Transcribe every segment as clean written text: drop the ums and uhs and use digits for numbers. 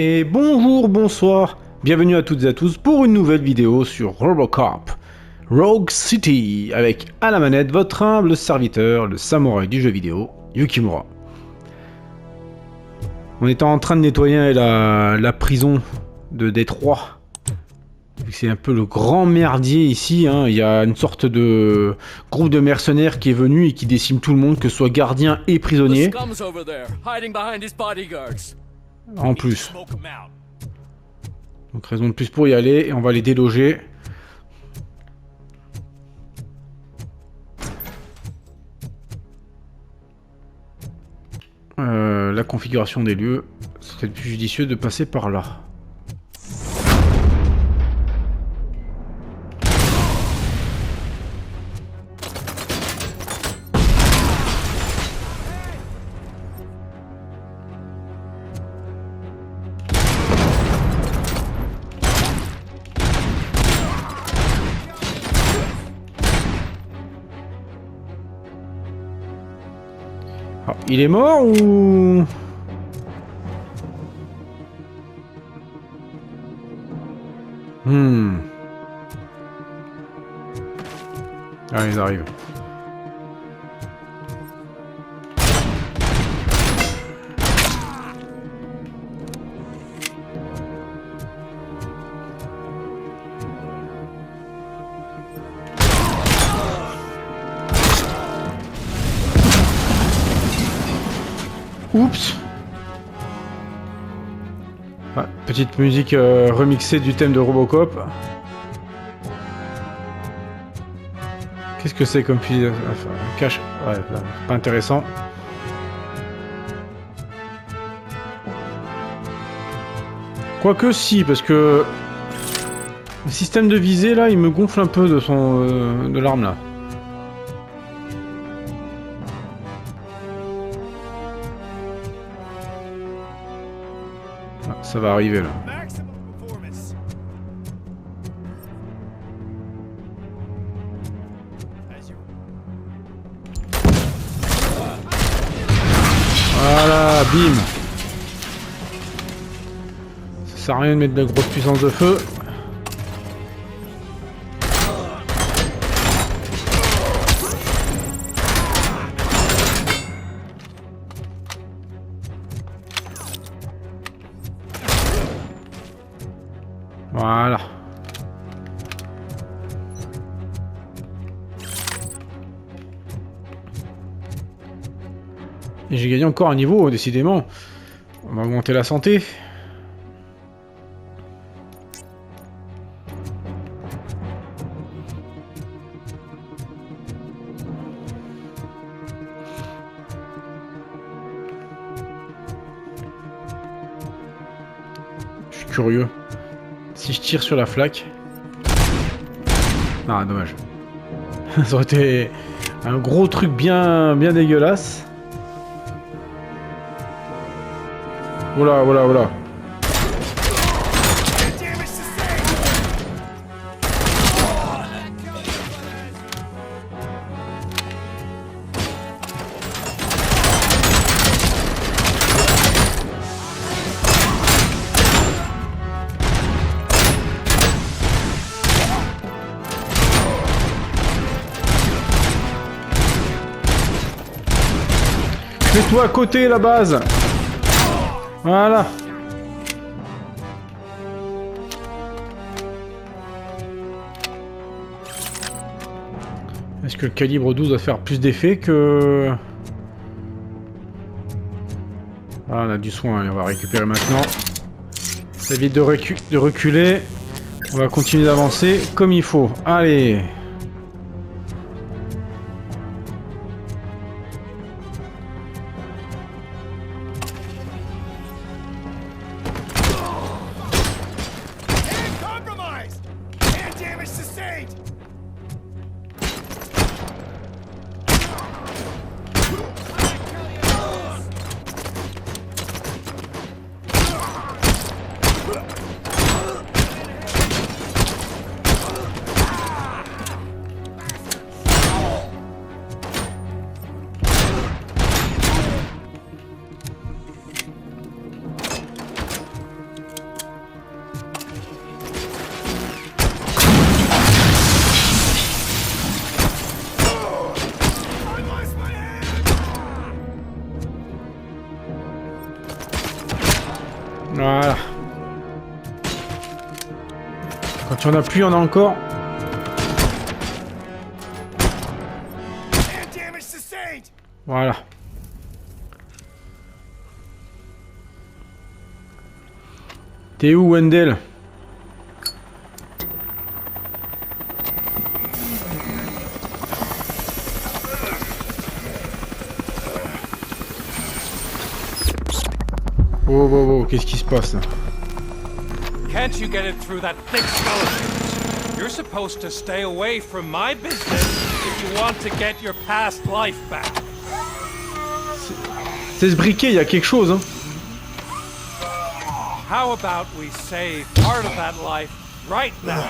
Et bonjour, bonsoir, bienvenue à toutes et à tous pour une nouvelle vidéo sur Robocop, Rogue City, avec à la manette votre humble serviteur, le samouraï du jeu vidéo, Yukimura. On est en train de nettoyer la prison de Détroit. C'est un peu le grand merdier ici, hein. Il y a une sorte de groupe de mercenaires qui est venu et qui décime tout le monde, que ce soit gardien et prisonnier. En plus. Donc raison de plus pour y aller, et on va les déloger. La configuration des lieux, ce serait plus judicieux de passer par là. Ah, il est mort ou... Ah, ils arrivent. Oups. Ah, petite musique remixée du thème de Robocop. Qu'est-ce que c'est comme fusil? Enfin, cache. Ouais, pas intéressant. Quoique si, parce que le système de visée là, il me gonfle un peu de l'arme là. Ah, ça va arriver là. Voilà, bim. Ça sert à rien de mettre de la grosse puissance de feu. Voilà. Et j'ai gagné encore un niveau, décidément. On va augmenter la santé. Je suis curieux. Si je tire sur la flaque... Ah, dommage. Ça aurait été un gros truc bien dégueulasse. Oula, oula, oula. Mets-toi à côté la base. Voilà. Est-ce que le calibre 12 va faire plus d'effet que... Ah, on a du soin, on va récupérer maintenant. Ça évite de reculer. On va continuer d'avancer comme il faut. Allez. Quand il y en a plus, il y en a encore. Voilà. T'es où, Wendell? Oh, qu'est-ce qui se passe là? Can't you get it through that thick skeleton? You're supposed to stay away from my business if you want to get your past life back. C'est ce briquet, il y a quelque chose, hein. How about we save part of that life right now?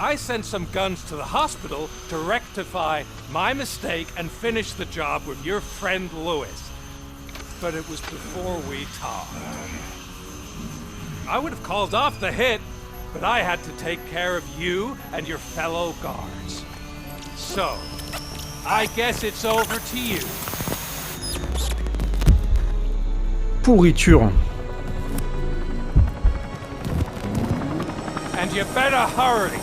I sent some guns to the hospital to rectify my mistake and finish the job with your friend Louis. But it was before we talked. I would have called off the hit, but I had to take care of you and your fellow guards. So, I guess it's over to you. Pourriture. And you better hurry.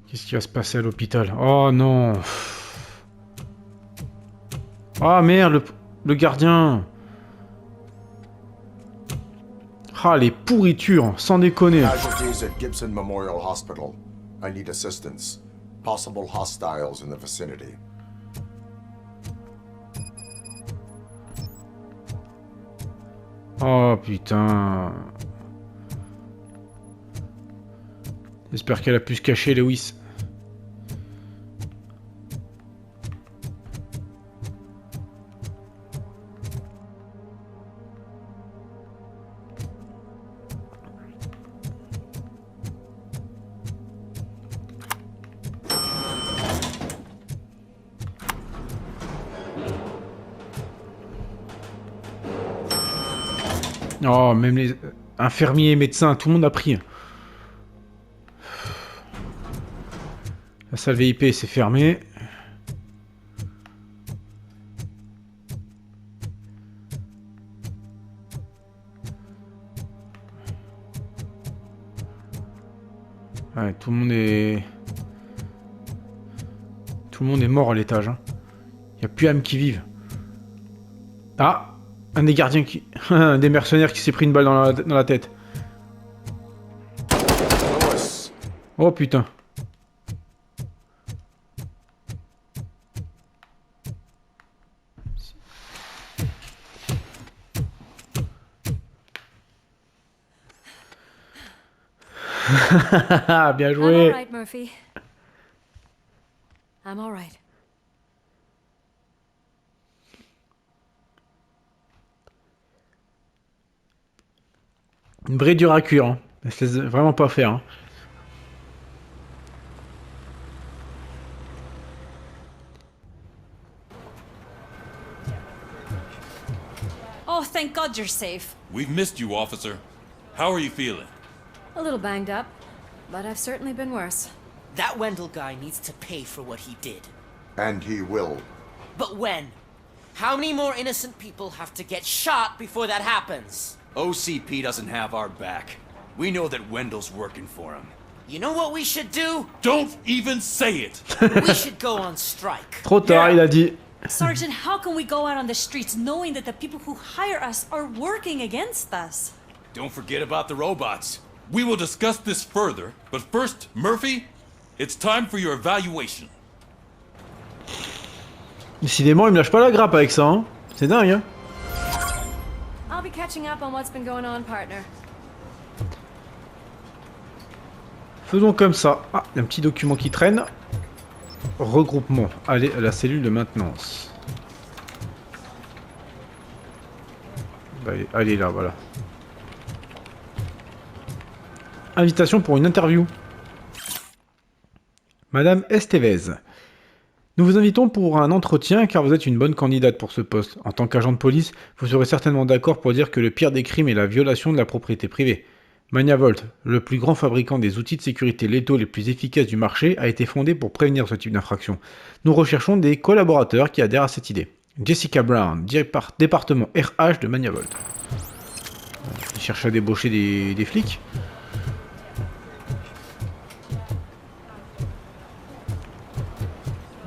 Qu'est-ce qui va se passer à l'hôpital? Oh non. Ah merde, le gardien. Ah, les pourritures, sans déconner. Casualties at Gibson Memorial Hospital. I need assistance. Possible hostiles in the vicinity. Oh putain. J'espère qu'elle a pu se cacher, Lewis. Oh, même les infirmiers, médecins, tout le monde a pris. La salle VIP c'est fermé. Ouais, tout le monde est mort à l'étage. Hein. Il n'y a plus âme qui vive. Ah, un des gardiens qui... un des mercenaires qui s'est pris une balle dans la tête. Oh putain. Bien joué. I'm all right, Murphy. I'm all right. Une vraie dure à cuire. Hein. Elle se laisse vraiment pas faire. Hein. Oh, thank God you're safe. We've missed you, officer. How are you feeling? A little banged up, but I've certainly been worse. That Wendell guy needs to pay for what he did. And he will. But when? How many more innocent people have to get shot before that happens? OCP doesn't have our back. We know that Wendell's working for him. You know what we should do? Don't even say it! We should go on strike. Trop tard, il a dit. Sergeant, how can we go out on the streets knowing that the people who hire us are working against us? Don't forget about the robots. We will discuss this further, but first, Murphy, it's time for your evaluation. Décidément, il me lâche pas la grappe avec ça. Hein. C'est dingue. Hein. I'll be catching up on what's been going on, partner. Faisons comme ça. Ah, il y a un petit document qui traîne. Regroupement. Allez, à la cellule de maintenance. Bah, allez là, voilà. Invitation pour une interview. Madame Estevez. Nous vous invitons pour un entretien car vous êtes une bonne candidate pour ce poste. En tant qu'agent de police, vous serez certainement d'accord pour dire que le pire des crimes est la violation de la propriété privée. Magnavolt, le plus grand fabricant des outils de sécurité létaux les plus efficaces du marché, a été fondé pour prévenir ce type d'infraction. Nous recherchons des collaborateurs qui adhèrent à cette idée. Jessica Brown, département RH de Magnavolt. Il cherche à débaucher des flics.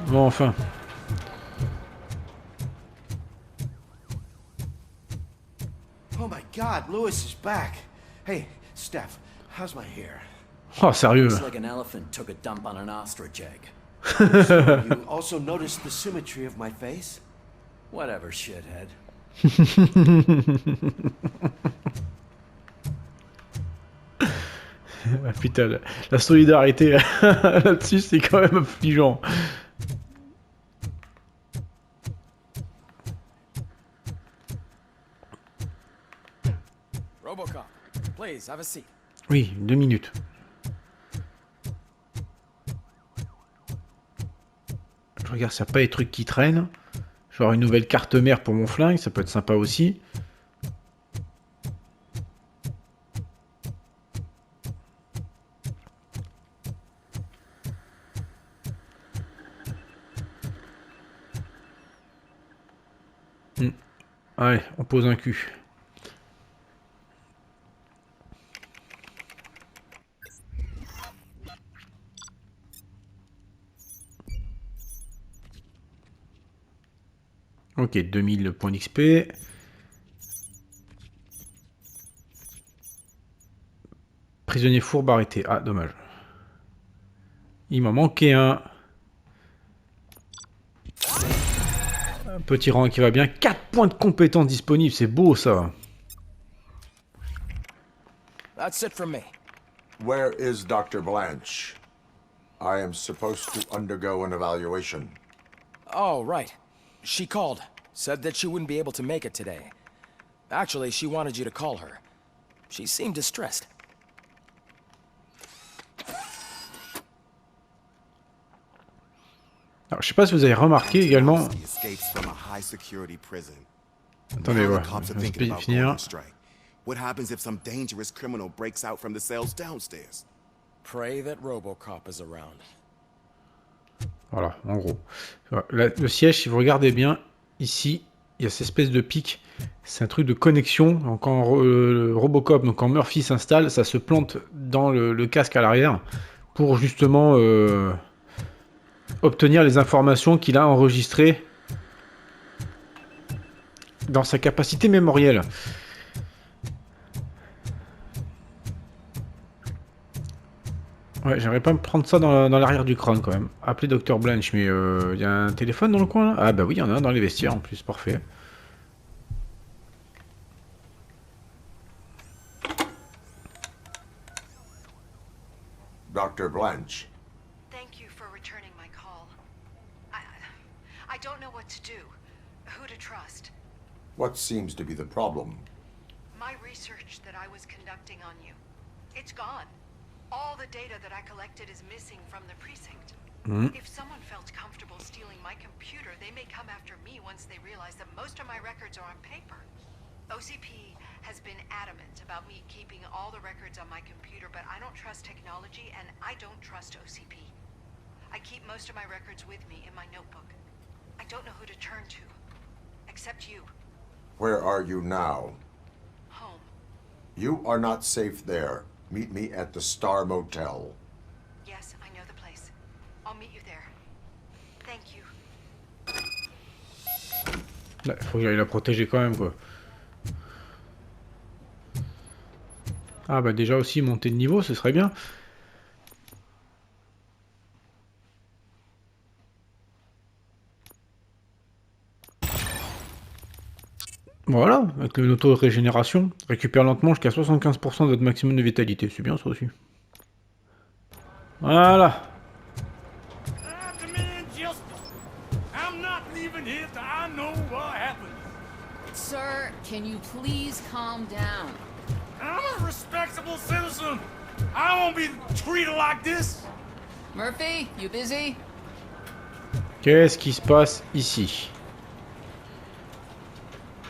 Bon, enfin. Oh my God, Lewis is back. Hey, Steph, how's my hair? Oh, sérieux. Looks like an elephant took a dump on an ostrich egg. So you also noticed the symmetry of my face? Whatever, shithead. Ah, putain, la solidarité là-dessus, c'est quand même affligeant. Robocop, please have a seat. Oui, 2 minutes. Je regarde s'il n'y a pas des trucs qui traînent. Genre une nouvelle carte mère pour mon flingue, ça peut être sympa aussi. Allez, on pose un cul. Ok, 2000 points d'XP. Prisonnier fourbe arrêté. Ah, dommage. Il m'en manquait un. Un petit rang qui va bien. 4 points de compétence disponibles. C'est beau, ça. That's it from me. Where is Dr. Blanche? I am supposed to undergo an evaluation. Oh, right. She called. Said that she wouldn't be able to make it today. Actually, she wanted you to call her. She seemed distressed. Alors, je sais pas si vous avez remarqué également. Attendez, ouais, je vais finir. What happens if some dangerous criminal breaks out from the cells downstairs? Pray that Robocop is around. Voilà, en gros. Le siège, si vous regardez bien, ici, il y a cette espèce de pic. C'est un truc de connexion. Donc, quand Robocop, donc quand Murphy s'installe, ça se plante dans le casque à l'arrière pour justement obtenir les informations qu'il a enregistrées dans sa capacité mémorielle. Ouais, j'aimerais pas me prendre ça dans l'arrière du crâne quand même. Appeler Dr Blanche, mais il y a un téléphone dans le coin là? Ah bah oui, il y en a un dans les vestiaires en plus, parfait. Dr. Blanche. Thank you for returning my call. I don't know what to do. Who to trust. What seems to be the problem? My research that I was conducting on you. It's gone. All the data that I collected is missing from the precinct. If someone felt comfortable stealing my computer, they may come after me once they realize that most of my records are on paper. OCP has been adamant about me keeping all the records on my computer, but I don't trust technology and I don't trust OCP. I keep most of my records with me in my notebook. I don't know who to turn to, except you. Where are you now? Home. You are not safe there. Meet me at the Star Motel. Yes, I know the place. I'll meet you there. Thank you. Là, faut que j'aille la protéger quand même quoi. Ah bah déjà aussi monter de niveau, ce serait bien. Voilà, avec l'auto-régénération, récupère lentement jusqu'à 75% de votre maximum de vitalité. C'est bien ça aussi. Voilà. Sir, can you please calm down? I'm a respectable citizen. I won't be treated like this. Murphy, you busy? Qu'est-ce qui se passe ici?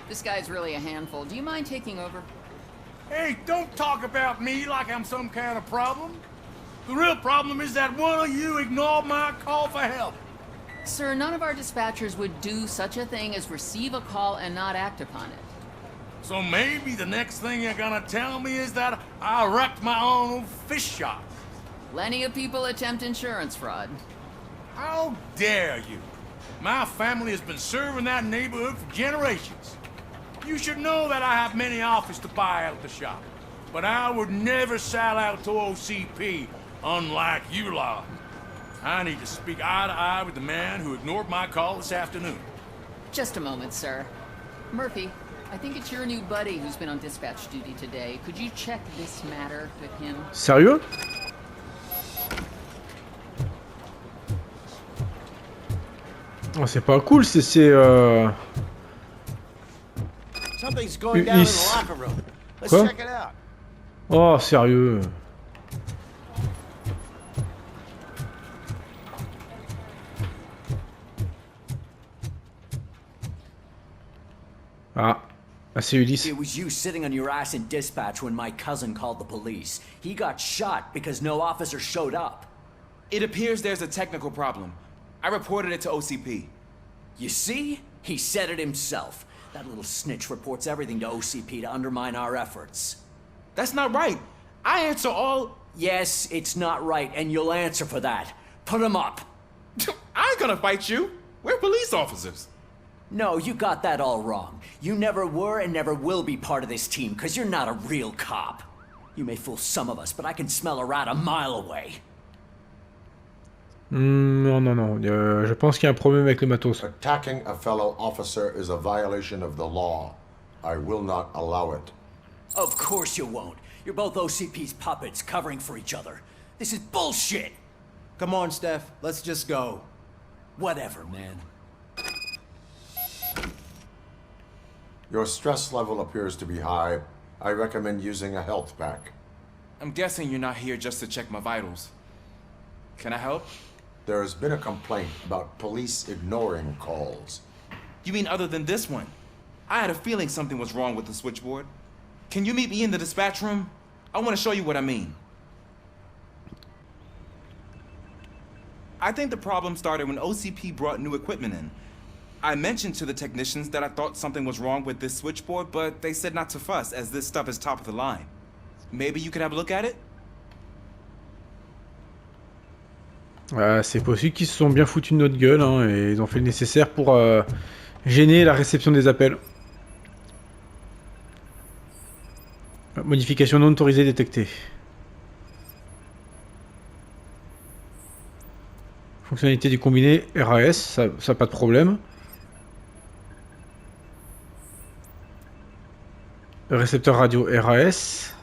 This guy's really a handful. Do you mind taking over? Hey, don't talk about me like I'm some kind of problem. The real problem is that one of you ignored my call for help. Sir, none of our dispatchers would do such a thing as receive a call and not act upon it. So maybe the next thing you're gonna tell me is that I wrecked my own fish shop. Plenty of people attempt insurance fraud. How dare you? My family has been serving that neighborhood for generations. You should know that I have many offers to buy out the shop. But I would never sell out to OCP, unlike you lot. I need to speak eye to eye with the man who ignored my call this afternoon. Just a moment, sir. Murphy, I think it's your new buddy who's been on dispatch duty today. Could you check this matter with him? Sérieux? Oh, c'est pas cool, c'est Something's going down in the locker room. Let's Quoi? check it out. Oh, sérieux. Ah, c'est Ulysse. It was you sitting on your ass in dispatch when my cousin called the police. He got shot because no officer showed up. It appears there's a technical problem. I reported it to OCP. You see? He said it himself. That little snitch reports everything to OCP to undermine our efforts. That's not right. I answer all... Yes, it's not right, and you'll answer for that. Put him up. I ain't gonna fight you. We're police officers. No, you got that all wrong. You never were and never will be part of this team, because you're not a real cop. You may fool some of us, but I can smell a rat a mile away. Non, non, non. Je pense qu'il y a un problème avec le matos. Attacking a fellow officer is a violation of the law. I will not allow it. Of course you won't. You're both OCP's puppets covering for each other. This is bullshit! Come on, Steph. Let's just go. Whatever, man. Your stress level appears to be high. I recommend using a health pack. I'm guessing you're not here just to check my vitals. Can I help? There has been a complaint about police ignoring calls. You mean other than this one? I had a feeling something was wrong with the switchboard. Can you meet me in the dispatch room? I want to show you what I mean. I think the problem started when OCP brought new equipment in. I mentioned to the technicians that I thought something was wrong with this switchboard, but they said not to fuss, as this stuff is top of the line. Maybe you could have a look at it? C'est possible qu'ils se sont bien foutus de notre gueule, hein, et ils ont fait le nécessaire pour gêner la réception des appels. Modification non autorisée détectée. Fonctionnalité du combiné RAS, ça pas de problème. Récepteur radio RAS.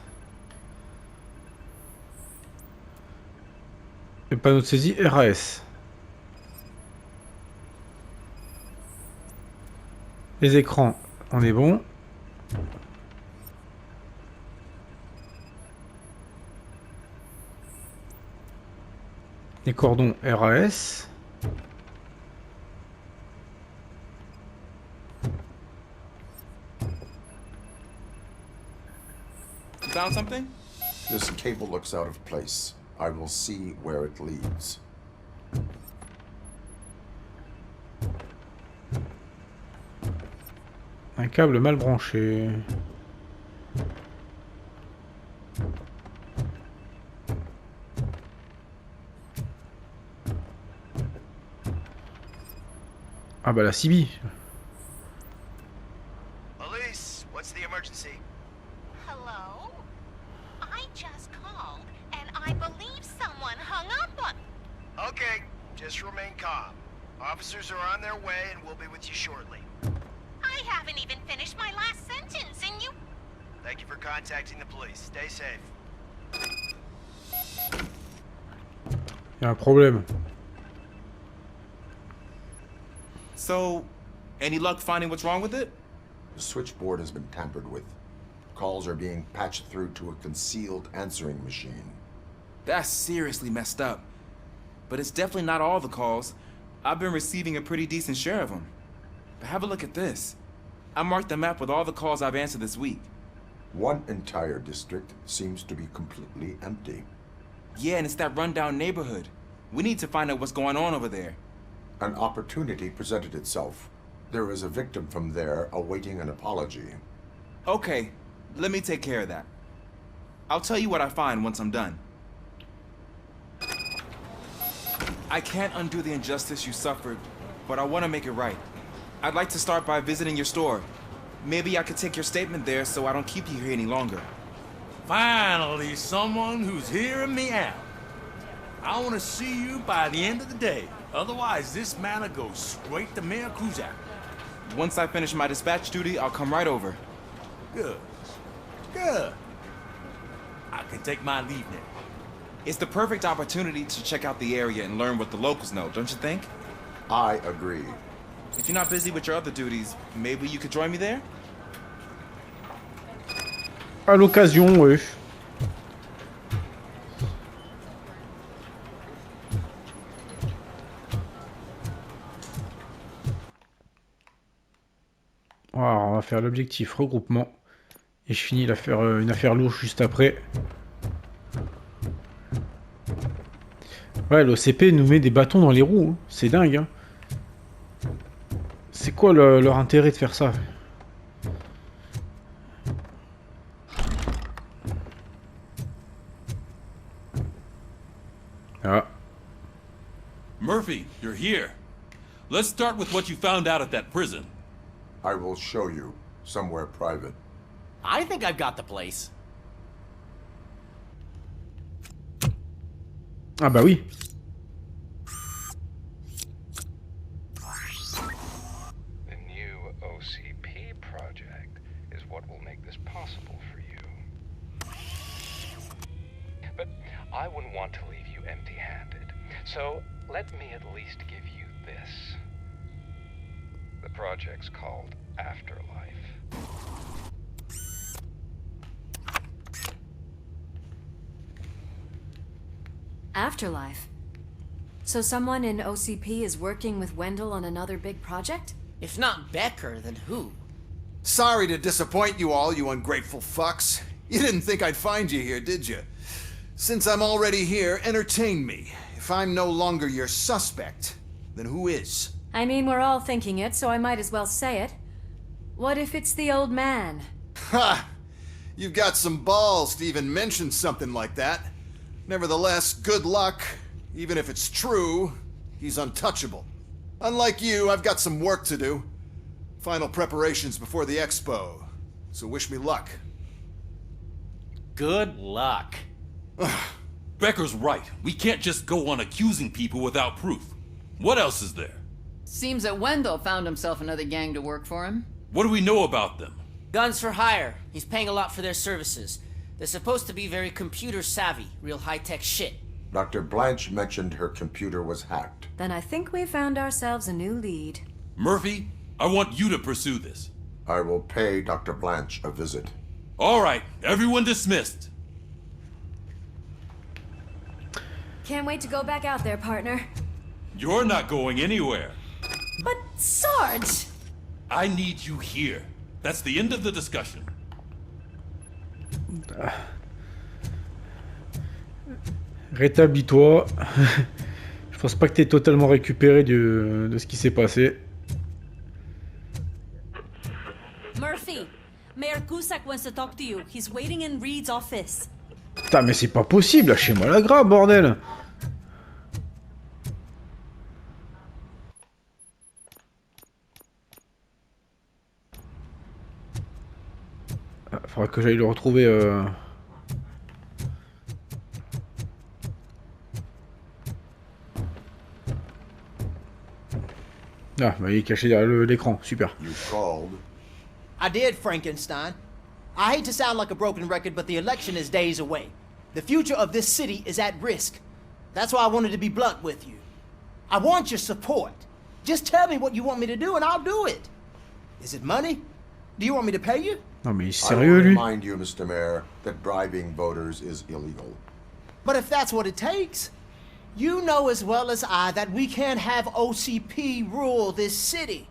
Et panneau de saisie RAS. Les écrans, on est bon. Les cordons RAS. You found something? This cable looks out of place. I will see where it leads. Un câble mal branché. Ah bah la CB. Police, what's the emergency? Hello? I just called, and I believe someone hung up on... Okay, just remain calm. Officers are on their way and we'll be with you shortly. I haven't even finished my last sentence, and you... Thank you for contacting the police. Stay safe. Il y a un problème. So, any luck finding what's wrong with it? The switchboard has been tampered with. Calls are being patched through to a concealed answering machine. That's seriously messed up. But it's definitely not all the calls. I've been receiving a pretty decent share of them. But have a look at this. I marked the map with all the calls I've answered this week. One entire district seems to be completely empty. Yeah, and it's that rundown neighborhood. We need to find out what's going on over there. An opportunity presented itself. There is a victim from there awaiting an apology. Okay, let me take care of that. I'll tell you what I find once I'm done. I can't undo the injustice you suffered, but I want to make it right. I'd like to start by visiting your store. Maybe I could take your statement there so I don't keep you here any longer. Finally, someone who's hearing me out. I want to see you by the end of the day. Otherwise, this matter goes straight to Mayor Cruzak. Once I finish my dispatch duty, I'll come right over. Good. Good. I can take my leave now. It's the perfect opportunity to check out the area and learn what the locals know, don't you think? I agree. If you're not busy with your other duties, maybe you could join me there? À l'occasion, oui. Alors, on va faire l'objectif regroupement. Et je finis l'affaire, une affaire louche juste après. Ouais, l'OCP nous met des bâtons dans les roues. Hein. C'est dingue. Hein. C'est quoi leur intérêt de faire ça? Ah. Murphy, you're here. Let's start with what you found out at that prison. I will show you somewhere private. I think I've got the place. Ah bah oui. The new OCP project is what will make this possible for you. But I wouldn't want to leave you empty-handed. So let me at least give you this. The project's called Afterlife. Afterlife. So someone in OCP is working with Wendell on another big project? If not Becker, then who? Sorry to disappoint you all, you ungrateful fucks. You didn't think I'd find you here, did you? Since I'm already here, entertain me. If I'm no longer your suspect, then who is? I mean, we're all thinking it, so I might as well say it. What if it's the old man? Ha! You've got some balls to even mention something like that. Nevertheless, good luck. Even if it's true, he's untouchable. Unlike you, I've got some work to do. Final preparations before the expo. So wish me luck. Good luck. Becker's right. We can't just go on accusing people without proof. What else is there? Seems that Wendell found himself another gang to work for him. What do we know about them? Guns for hire. He's paying a lot for their services. They're supposed to be very computer savvy, real high-tech shit. Dr. Blanche mentioned her computer was hacked. Then I think we found ourselves a new lead. Murphy, I want you to pursue this. I will pay Dr. Blanche a visit. All right, everyone dismissed. Can't wait to go back out there, partner. You're not going anywhere. But, Sarge! I need you here. That's the end of the discussion. Rétablis-toi. Je pense pas que t'es totalement récupéré de ce qui s'est passé. Murphy, Mayor Cusack wants to talk to you. He's waiting in Reed's office. Putain, mais c'est pas possible, lâchez-moi la grappe, bordel. Faudra que j'aille le retrouver. Ah, bah, il est caché derrière l'écran, super. You called. I did, Frankenstein. I hate to sound like a broken record, but the election is days away. The future of this city is at risk. That's why I wanted to be blunt with you. I want your support. Just tell me what you want me to do and I'll do it. Is it money? Do you want me to pay you? Non mais il est I sérieux will lui? remind you, Mr. Mayor, that bribing voters is illegal. But if that's what it takes, You know as well as I that we can't have OCP rule this city.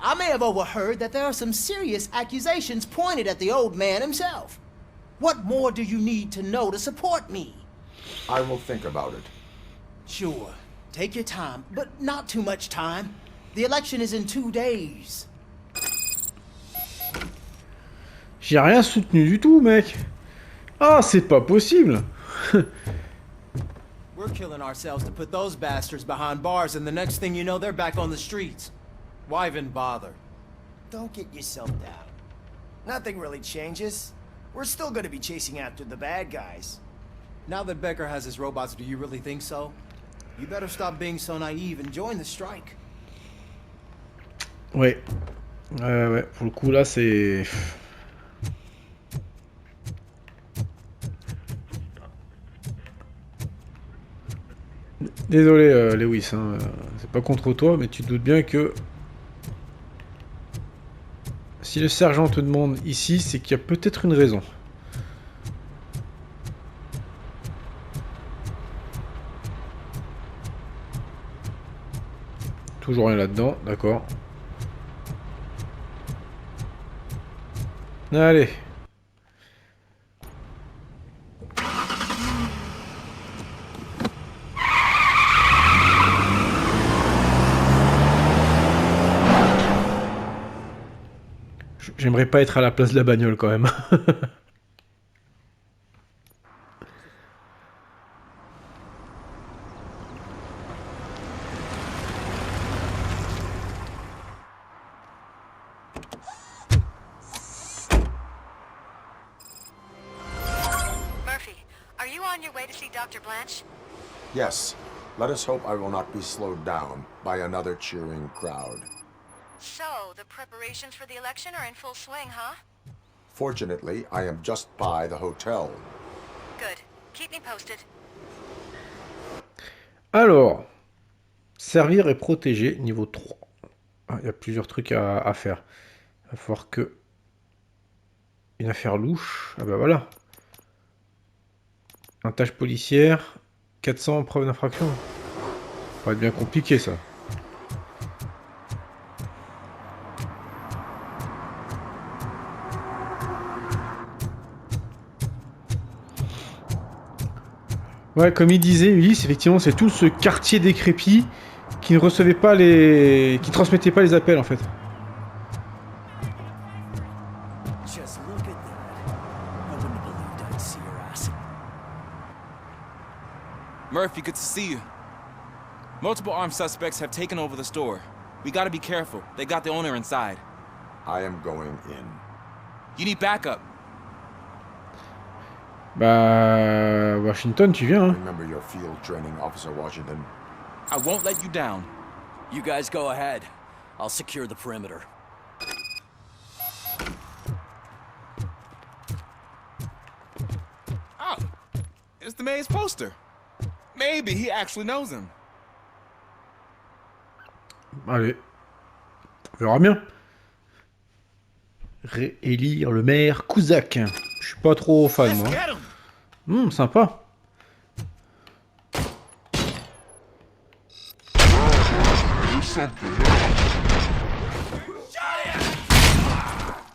I may have overheard that there are some serious accusations pointed at the old man himself. What more do you need to know to support me? I will think about it. Sure. Take your time, but not too much time. The election is in 2 days. J'ai rien soutenu du tout, mec. Ah, c'est pas possible. We're killing ourselves to put those bastards behind bars, and the next thing you know, they're back on the streets. Why even bother? Don't get yourself down. Nothing really changes. We're still gonna be chasing after the bad guys. Now that Becker has his robots, do you really think so? You better stop being so naive and join the strike. Ouais. Ouais, pour le coup, là, c'est... Désolé, Lewis, hein, c'est pas contre toi, mais tu te doutes bien que... Si le sergent te demande ici, c'est qu'il y a peut-être une raison. Toujours rien là-dedans, d'accord. Allez. J'aimerais pas être à la place de la bagnole quand même. Murphy, are you on your way to see Dr. Blanche? Yes. Let us hope I will not be slowed down by another cheering crowd. So, the preparations for the election are in full swing, huh? Fortunately, I am just by the hotel. Good. Keep me posted. Alors, servir et protéger, niveau 3. Ah, il y a plusieurs trucs à faire. Il va falloir que... Une affaire louche. Ah bah voilà. Un tâche policière. 400 preuves d'infraction. Ça va être bien compliqué ça. Ouais, comme il disait, Ulysse, effectivement, c'est tout ce quartier décrépit qui ne recevait pas les... qui transmettait pas les appels, en fait. Murphy, good to see you. Multiple armed suspects have taken over the store. We gotta be careful. They got the owner inside. I am going in. You need backup. Bah... Washington, tu viens, hein. Remember your field training, Officer Washington. I won't let you down. You guys go ahead. I'll secure the perimeter. Oh, it's the mayor's poster. Maybe he actually knows him. Allez. On verra bien. Réélire le maire Cusack. Je suis pas trop fan, moi. Sympa.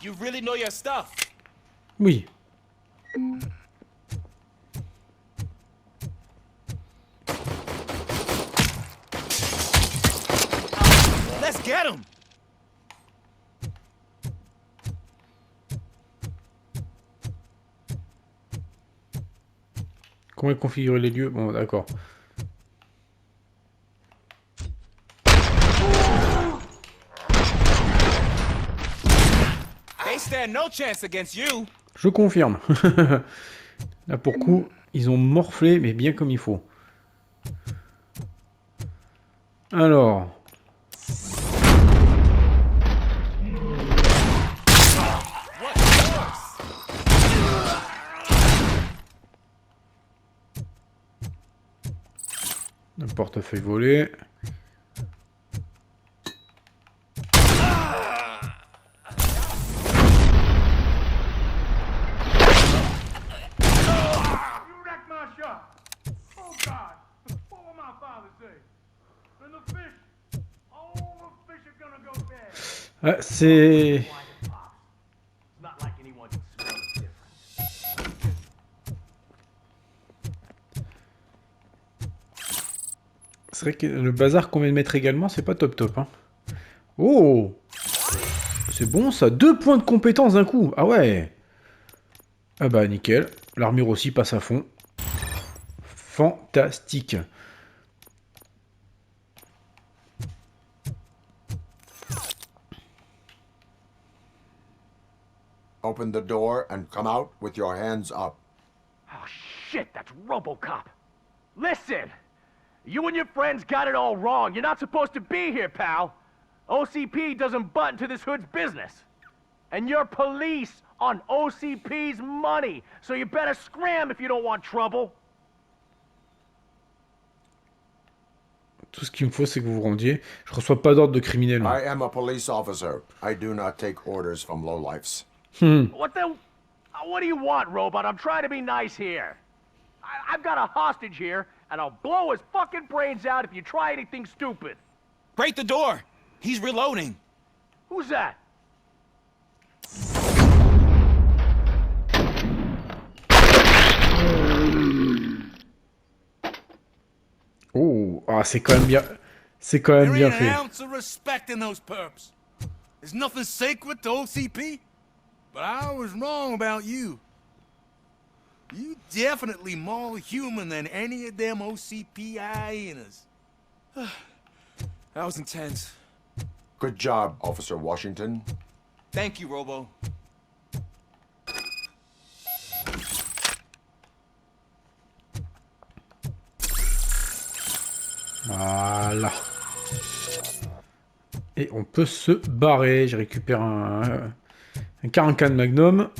You really know your stuff. Oui. Let's get him. Comment configurer les lieux? Bon, d'accord. They stand no chance against you. Je confirme. Là, pour coup, ils ont morflé, mais bien comme il faut. Alors... Un portefeuille volé. Ah, c'est... C'est vrai que le bazar qu'on vient de mettre également, c'est pas top top. Hein. Oh! C'est bon ça, 2 points de compétence d'un coup. Ah ouais. Ah bah nickel. L'armure aussi passe à fond. Fantastique. Open the door and come out with your hands up. Oh shit, that's Robocop. Listen! You and your friends got it all wrong. You're not supposed to be here, pal. OCP doesn't butt into this hood's business. And you're police on OCP's money. So you better scram if you don't want trouble. Tout ce qu'il me faut, c'est que vous vous rendiez. Je reçois pas d'ordre de criminel. I am a police officer. I do not take orders from lowlifes. What do you want, Robot? I'm trying to be nice here. I've got a hostage here, and I'll blow his fucking brains out if you try anything stupid. Break the door! He's reloading. Who's that? Oh, ah, c'est quand même bien. C'est quand même bien There fait. ain't an ounce of respect in those perps. There's nothing sacred to OCP. But I was wrong about you. You definitely more human than any of them OCP hyenas. That was intense. Good job, Officer Washington. Thank you, Robo. Voilà. Et on peut se barrer. Je récupère un 44 Magnum.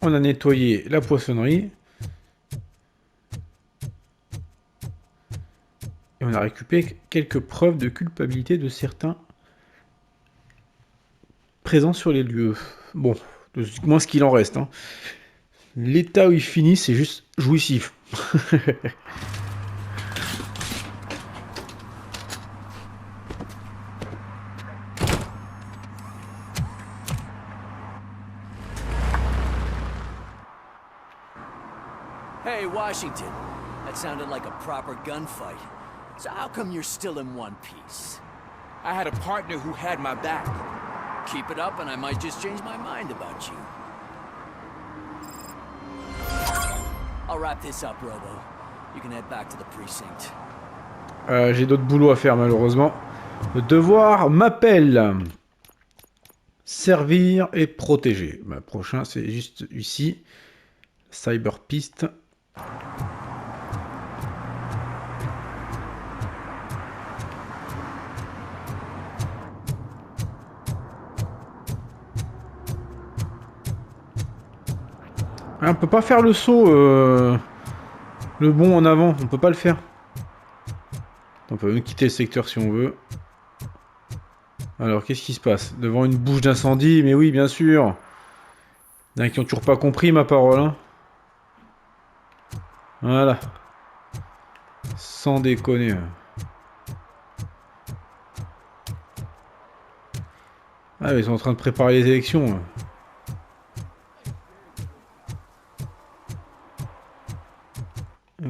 On a nettoyé la poissonnerie. Et on a récupéré quelques preuves de culpabilité de certains présents sur les lieux. Bon, moins ce qu'il en reste. Hein. L'état où il finit, c'est juste jouissif. Hey, Washington. That sounded like a proper gunfight. So how come you're still in one piece? I had a partner who had my back. Keep it up and I might just change my mind about you. I'll wrap this up, Robo. You can head back to the precinct. J'ai d'autres boulots à faire malheureusement. Le devoir m'appelle. Servir et protéger. Le prochain c'est juste ici. Cyber piste. Ah, on peut pas faire le saut, le bond en avant, on peut pas le faire. On peut même quitter le secteur si on veut. Alors, qu'est-ce qui se passe? Devant une bouche d'incendie, mais oui, bien sûr. Il y en a qui ont toujours pas compris ma parole. Hein. Voilà. Sans déconner. Ah, ils sont en train de préparer les élections.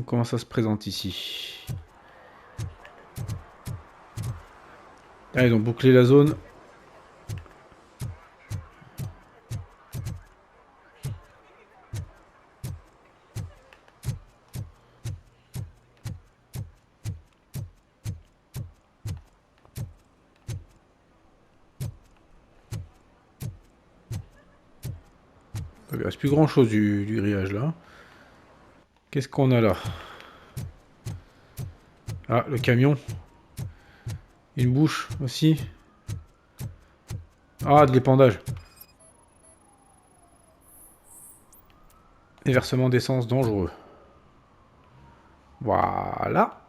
Comment ça se présente ici? Ah, ils ont bouclé la zone. Il reste plus grand chose du grillage là. Qu'est-ce qu'on a là? Ah, le camion. Une bouche aussi. Ah, de l'épandage. Et versement d'essence dangereux. Voilà.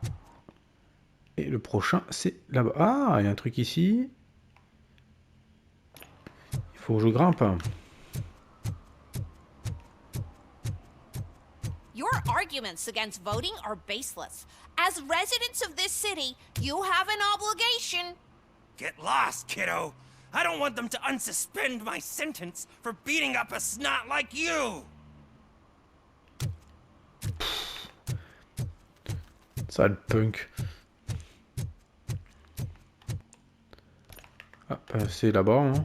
Et le prochain, c'est là-bas. Ah, il y a un truc ici. Il faut que je grimpe. Your arguments against voting are baseless. As residents of this city, you have an obligation. Get lost, kiddo. I don't want them to unsuspend my sentence for beating up a snot like you. Sale punk. Ah, c'est là-bas, hein.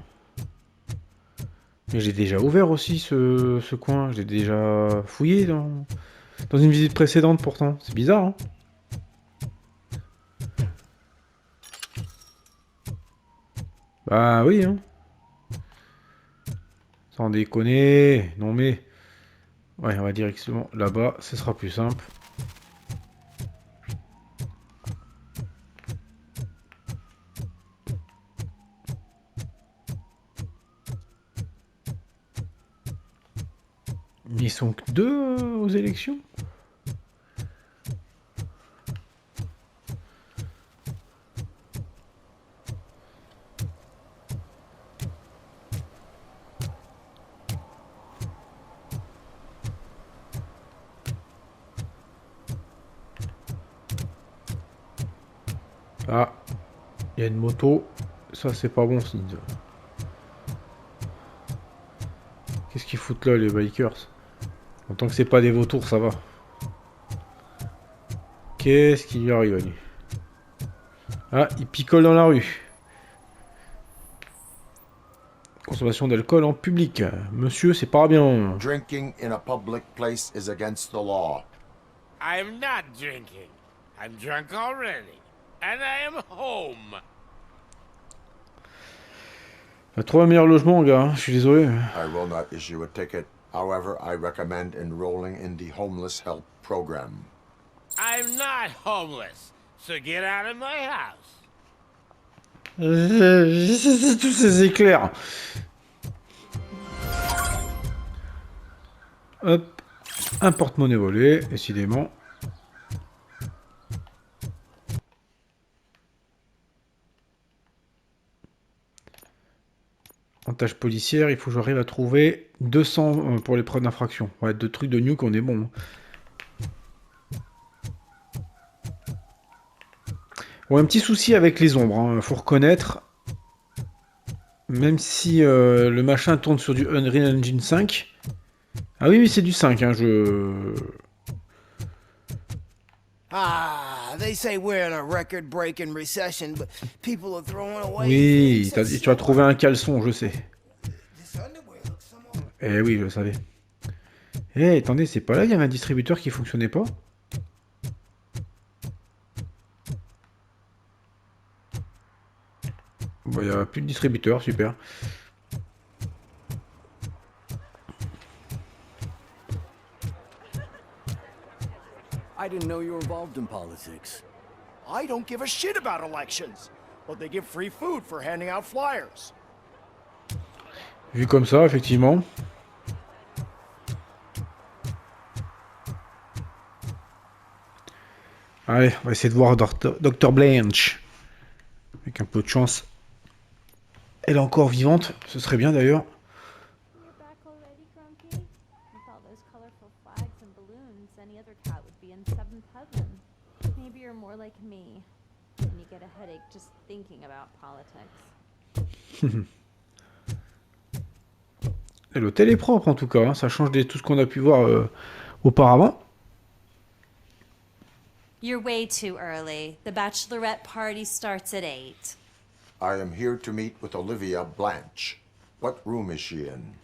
Mais j'ai déjà ouvert aussi ce coin. J'ai déjà fouillé dans une visite précédente pourtant. C'est bizarre, hein. Bah oui, hein. Sans déconner. Non mais... Ouais, on va directement là-bas. Ce sera plus simple. Ils sont que 2 aux élections. Ah, il y a une moto. Ça, c'est pas bon signe. Qu'est-ce qu'ils foutent là, les bikers? En tant que c'est pas des vautours, ça va. Qu'est-ce qui lui arrive à lui? Ah, il picole dans la rue. Consommation d'alcool en public. Monsieur, c'est pas bien. Drinking in a public place is against the law. I'm not drinking. I'm drunk already. And I am home. On va trouver un meilleur logement, gars. Hein. Je suis désolé. I will not issue a ticket. However, I recommend enrolling in the homeless help program. I'm not homeless, so get out of my house. Tous ces éclairs. Hop. Un porte-monnaie volé, décidément. En tâche policière, il faut que j'arrive à trouver 200 pour les preuves d'infraction. Ouais, 2 trucs de nuke, on est bon. Bon, un petit souci avec les ombres, hein. Faut reconnaître. Même si le machin tourne sur du Unreal Engine 5. Ah oui, c'est du 5, hein, Ah, they say we're in a record-breaking recession, but people are throwing away. Oui, tu as trouvé un caleçon, je sais. Eh oui, je le savais. Eh, attendez, c'est pas là, il y avait un distributeur qui fonctionnait pas? Bon, il n'y a plus de distributeur, super. I didn't know you were involved in politics. I don't give a shit about elections, but they give free food for handing out flyers. Vu comme ça, effectivement. Allez, on va essayer de voir Dr Blanche. Avec un peu de chance. Elle est encore vivante, ce serait bien d'ailleurs. Et l'hôtel est propre en tout cas, hein. Ça change de tout ce qu'on a pu voir auparavant. You're way too early. The bachelorette party starts at 8. I am here to meet with Olivia Blanche. What room is she in?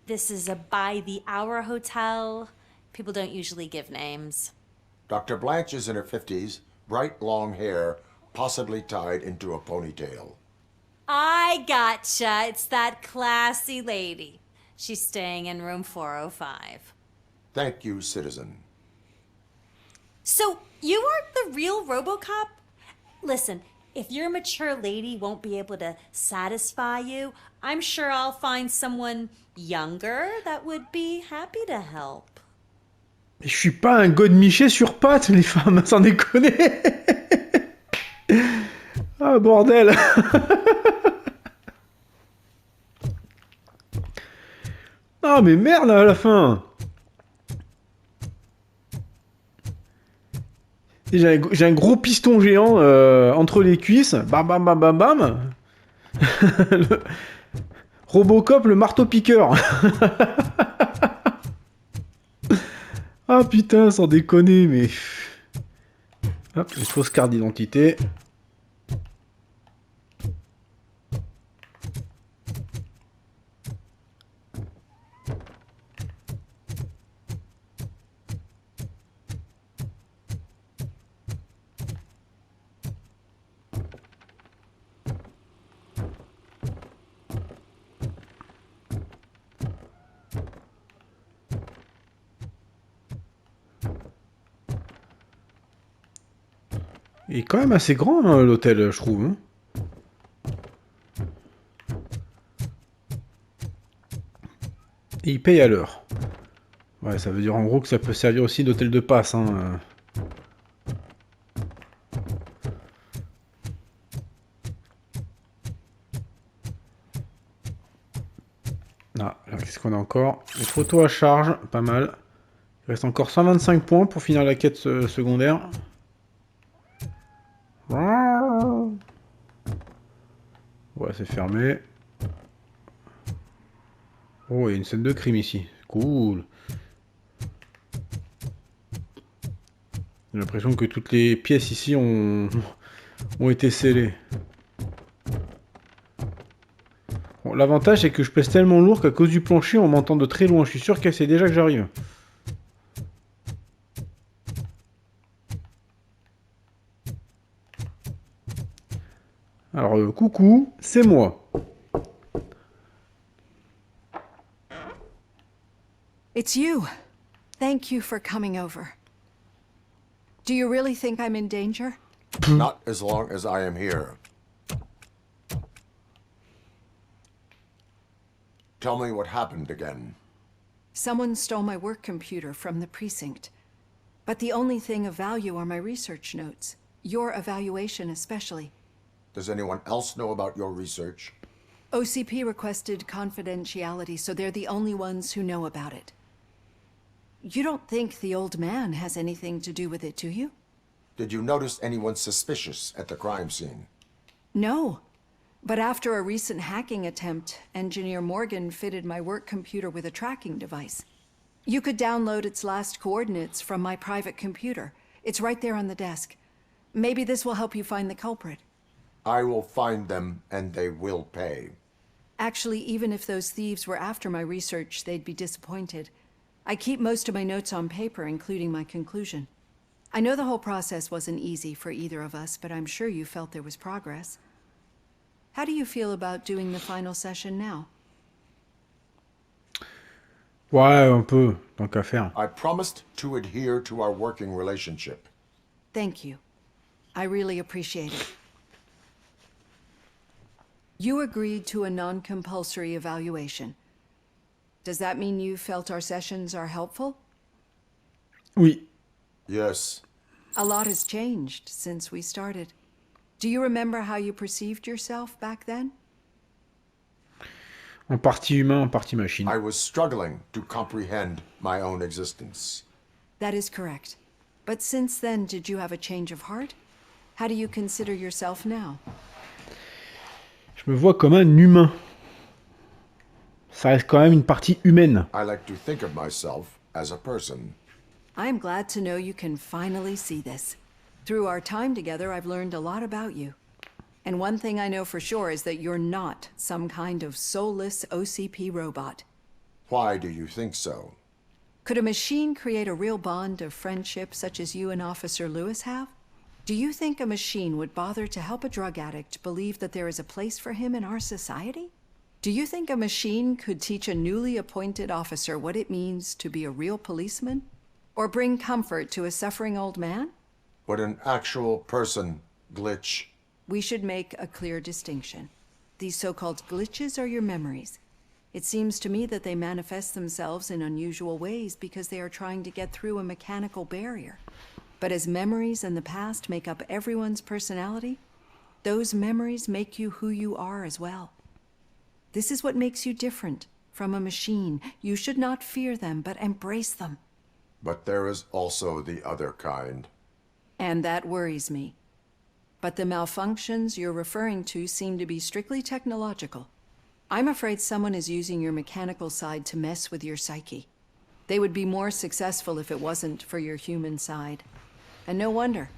This is a by-the-hour hotel. People don't usually give names. Dr. Blanche is in her 50s, bright long hair, possibly tied into a ponytail. I gotcha. It's that classy lady. She's staying in room 405. Thank you, citizen. So, you aren't the real Robocop? Listen, if your mature lady won't be able to satisfy you, I'm sure I'll find someone younger that would be happy to help. Mais je suis pas un godemiché sur pattes, les femmes, sans déconner. Ah, bordel. Ah, mais merde, à la fin. J'ai un gros piston géant entre les cuisses. Bam bam bam bam bam. Robocop, le marteau-piqueur. Ah putain, sans déconner, mais... Hop, une fausse carte d'identité. Il est quand même assez grand, hein, l'hôtel, je trouve. Hein. Et il paye à l'heure. Ouais, ça veut dire en gros que ça peut servir aussi d'hôtel de passe. Hein. Ah, alors qu'est-ce qu'on a encore? Les photos à charge, pas mal. Il reste encore 125 points pour finir la quête secondaire. Ouais, c'est fermé. Oh, il y a une scène de crime ici. Cool. J'ai l'impression que toutes les pièces ici ont été scellées. Bon, l'avantage, c'est que je pèse tellement lourd qu'à cause du plancher, on m'entend de très loin. Je suis sûr qu'elle sait déjà que j'arrive. Alors, coucou, c'est moi. It's you. Thank you for coming over. Do you really think I'm in danger? Not as long as I am here. Tell me what happened again. Someone stole my work computer from the precinct. But the only thing of value are my research notes. Your evaluation especially. Does anyone else know about your research? OCP requested confidentiality, so they're the only ones who know about it. You don't think the old man has anything to do with it, do you? Did you notice anyone suspicious at the crime scene? No. But after a recent hacking attempt, Engineer Morgan fitted my work computer with a tracking device. You could download its last coordinates from my private computer. It's right there on the desk. Maybe this will help you find the culprit. I will find them, and they will pay. Actually, even if those thieves were after my research, they'd be disappointed. I keep most of my notes on paper, including my conclusion. I know the whole process wasn't easy for either of us, but I'm sure you felt there was progress. How do you feel about doing the final session now? Ouais, un peu, tant qu'à faire. I promised to adhere to our working relationship. Thank you. I really appreciate it. You agreed to a non-compulsory evaluation. Does that mean you felt our sessions are helpful? Oui. Yes. A lot has changed since we started. Do you remember how you perceived yourself back then? En partie humain, en partie machine. I was struggling to comprehend my own existence. That is correct. But since then, did you have a change of heart? How do you consider yourself now? Je me vois comme un humain. Ça reste quand même une partie humaine. I like to think of myself as a person. I am glad to know you can finally see this. Through our time together, I've learned a lot about you. And one thing I know for sure is that you're not some kind of soulless OCP robot. Why do you think so? Could a machine create a real bond of friendship such as you and Officer Lewis have? Do you think a machine would bother to help a drug addict believe that there is a place for him in our society? Do you think a machine could teach a newly appointed officer what it means to be a real policeman? Or bring comfort to a suffering old man? Would an actual person glitch? We should make a clear distinction. These so-called glitches are your memories. It seems to me that they manifest themselves in unusual ways because they are trying to get through a mechanical barrier. But as memories in the past make up everyone's personality, those memories make you who you are as well. This is what makes you different from a machine. You should not fear them, but embrace them. But there is also the other kind. And that worries me. But the malfunctions you're referring to seem to be strictly technological. I'm afraid someone is using your mechanical side to mess with your psyche. They would be more successful if it wasn't for your human side. And no wonder.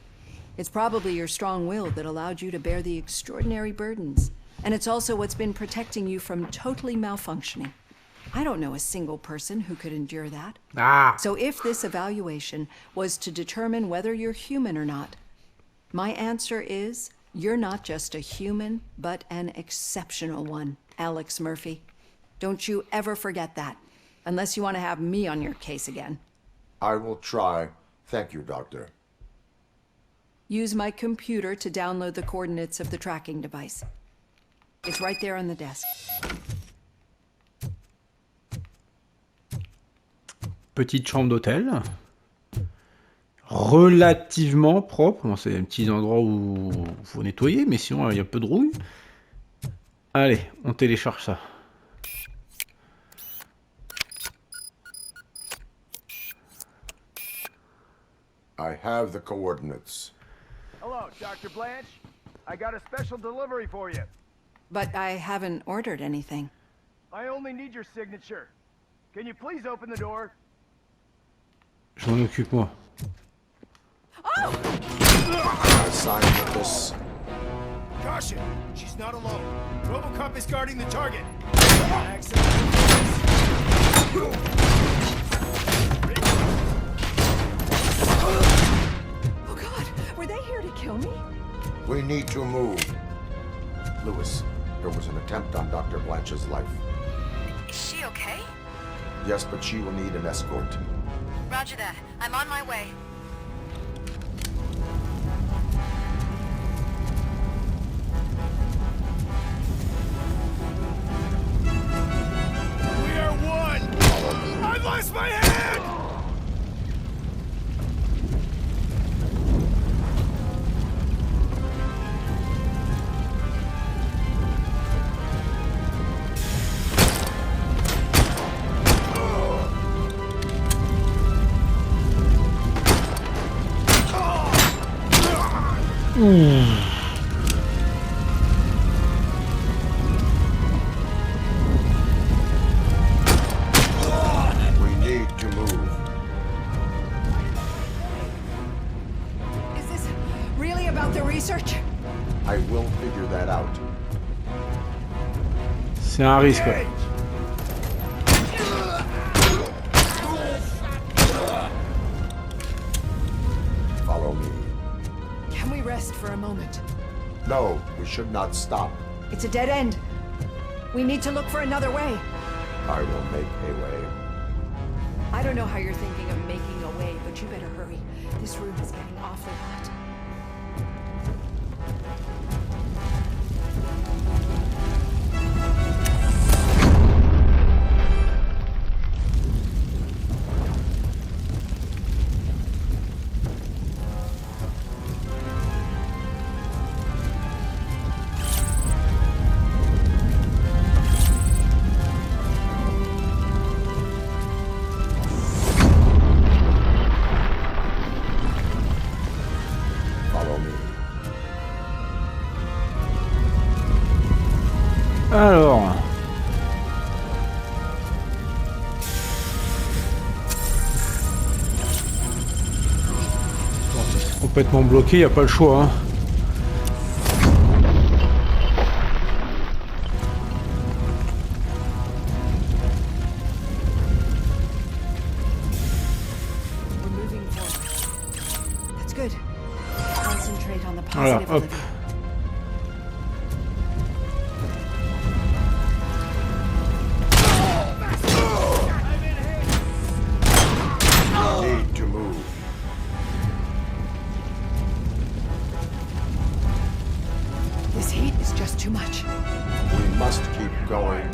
It's probably your strong will that allowed you to bear the extraordinary burdens. And it's also what's been protecting you from totally malfunctioning. I don't know a single person who could endure that. So if this evaluation was to determine whether you're human or not, my answer is you're not just a human, but an exceptional one, Alex Murphy. Don't you ever forget that, unless you want to have me on your case again. I will try. Thank you, Doctor. Use my computer to download the coordinates of the tracking device. It's right there on the desk. Petite chambre d'hôtel. Relativement propre. Bon, c'est un petit endroit où il faut nettoyer, mais sinon il y a un peu de rouille. Allez, on télécharge ça. I have the coordinates. Hello, Dr. Blanche. I got a special delivery for you. But I haven't ordered anything. I only need your signature. Can you please open the door? Je m'en occupe moi. I signed for this. Caution! She's not alone. Robocop is guarding the target. Oh God, were they here to kill me? We need to move. Lewis, there was an attempt on Dr. Blanche's life. Is she okay? Yes, but she will need an escort. Roger that. I'm on my way. We are one! I've lost my hand! We need to move. Is this really about the research? I will figure that out. C'est un risque. Follow me. Can we rest for a moment? No, we should not stop. It's a dead end. We need to look for another way. I will make a way. I don't know how you're thinking of making a way, but you better hurry. This room is getting awfully hot. Alors. C'est complètement bloqué, il n'y a pas le choix. Hein. Voilà, hop. Need to move. This heat is just too much. We must keep going.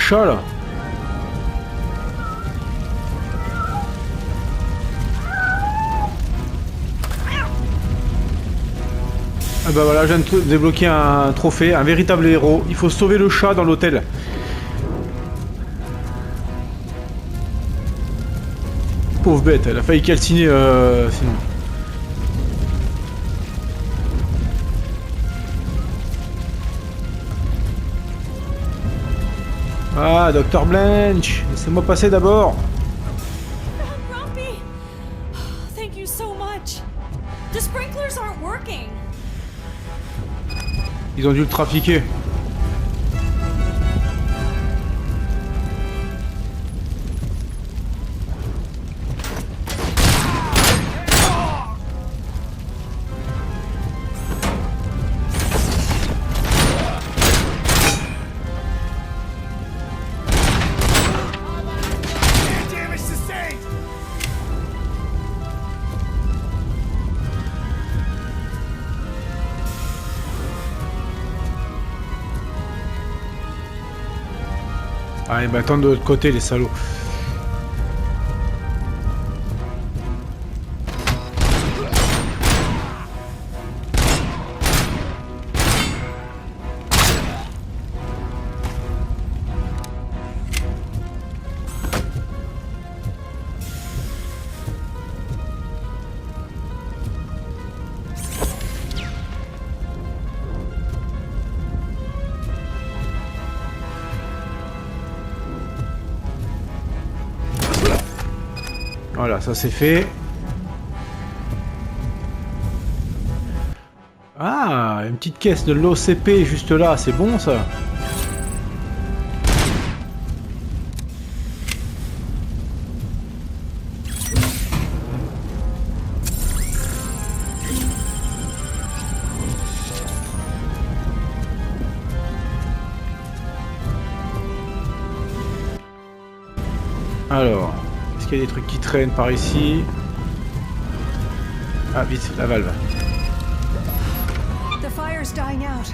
chat là. Ah bah voilà, je viens de débloquer un trophée, un véritable héros. Il faut sauver le chat dans l'hôtel. Pauvre bête, elle a failli calciner sinon. Ah, Dr Blanche, laissez-moi passer d'abord. Grumpy! Thank you so much. The sprinklers aren't working. Ils ont dû le trafiquer. Ah, ils m'attendent de l'autre côté, les salauds. Voilà, ça c'est fait. Ah, une petite caisse de l'OCP juste là, c'est bon ça. Alors... Est-ce qu'il y a des trucs qui traînent par ici? Ah, vite, la valve. The fire's dying out.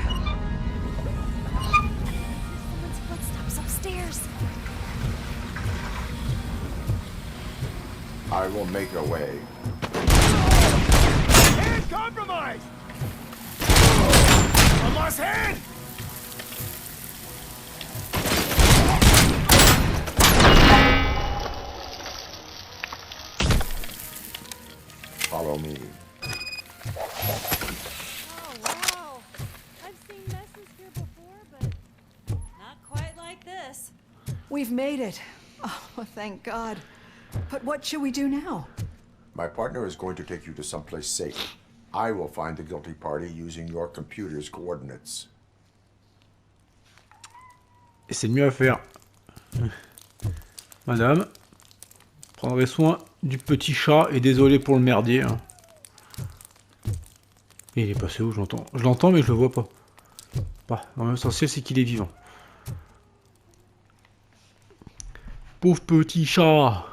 Someone's footsteps upstairs. I will make a way. Hand compromised! I lost hand! Follow me. Oh, wow. I've seen messes here before, but not quite like this. We've made it. Oh, thank God. But what should we do now? My partner is going to take you to someplace safe. I will find the guilty party using your computer's coordinates. Et c'est mieux à faire. Madame, prendrez soin du petit chat et désolé pour le merdier. Hein. Et il est passé où? Je l'entends. Je l'entends mais je le vois pas. Bah, non, l'essentiel c'est qu'il est vivant. Pauvre petit chat.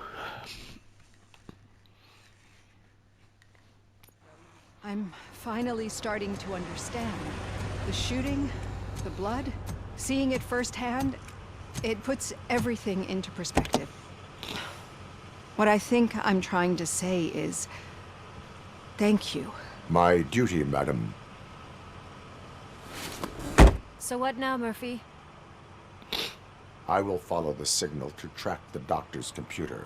I'm finally starting to understand. The shooting, the blood, seeing it firsthand, it puts everything into perspective. What I think I'm trying to say is, thank you. My duty, madam. So what now, Murphy? I will follow the signal to track the doctor's computer.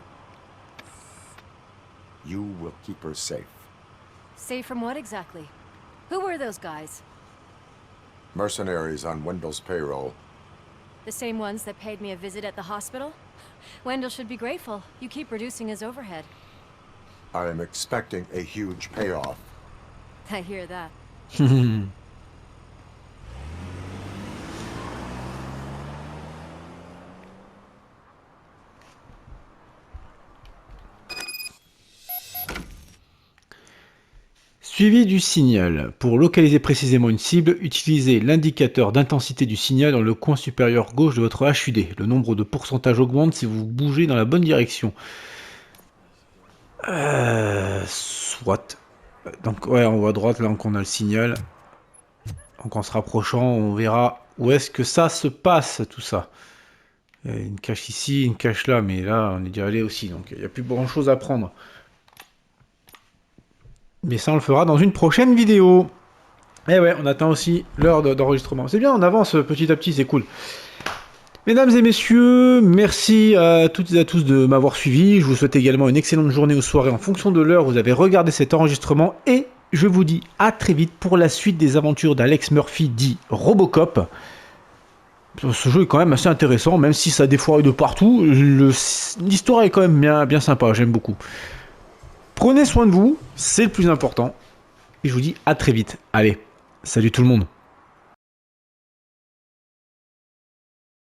You will keep her safe. Safe from what exactly? Who were those guys? Mercenaries on Wendell's payroll. The same ones that paid me a visit at the hospital? Wendell should be grateful. You keep reducing his overhead. I am expecting a huge payoff. I hear that. Suivi du signal. Pour localiser précisément une cible, utilisez l'indicateur d'intensité du signal dans le coin supérieur gauche de votre HUD. Le nombre de pourcentage augmente si vous bougez dans la bonne direction. Soit. Donc ouais, on voit à droite là qu'on a le signal. Donc en se rapprochant, on verra où est-ce que ça se passe tout ça. Une cache ici, une cache là, mais là, on est déjà allé aussi, donc il n'y a plus grand chose à prendre. Mais ça, on le fera dans une prochaine vidéo. Et ouais, on attend aussi l'heure d'enregistrement. C'est bien, on avance petit à petit, c'est cool. Mesdames et messieurs, merci à toutes et à tous de m'avoir suivi. Je vous souhaite également une excellente journée ou soirée en fonction de l'heure où vous avez regardé cet enregistrement. Et je vous dis à très vite pour la suite des aventures d'Alex Murphy dit Robocop. Ce jeu est quand même assez intéressant, même si ça défouraille de partout. L'histoire est quand même bien sympa, j'aime beaucoup. Prenez soin de vous, c'est le plus important. Et je vous dis à très vite. Allez, salut tout le monde.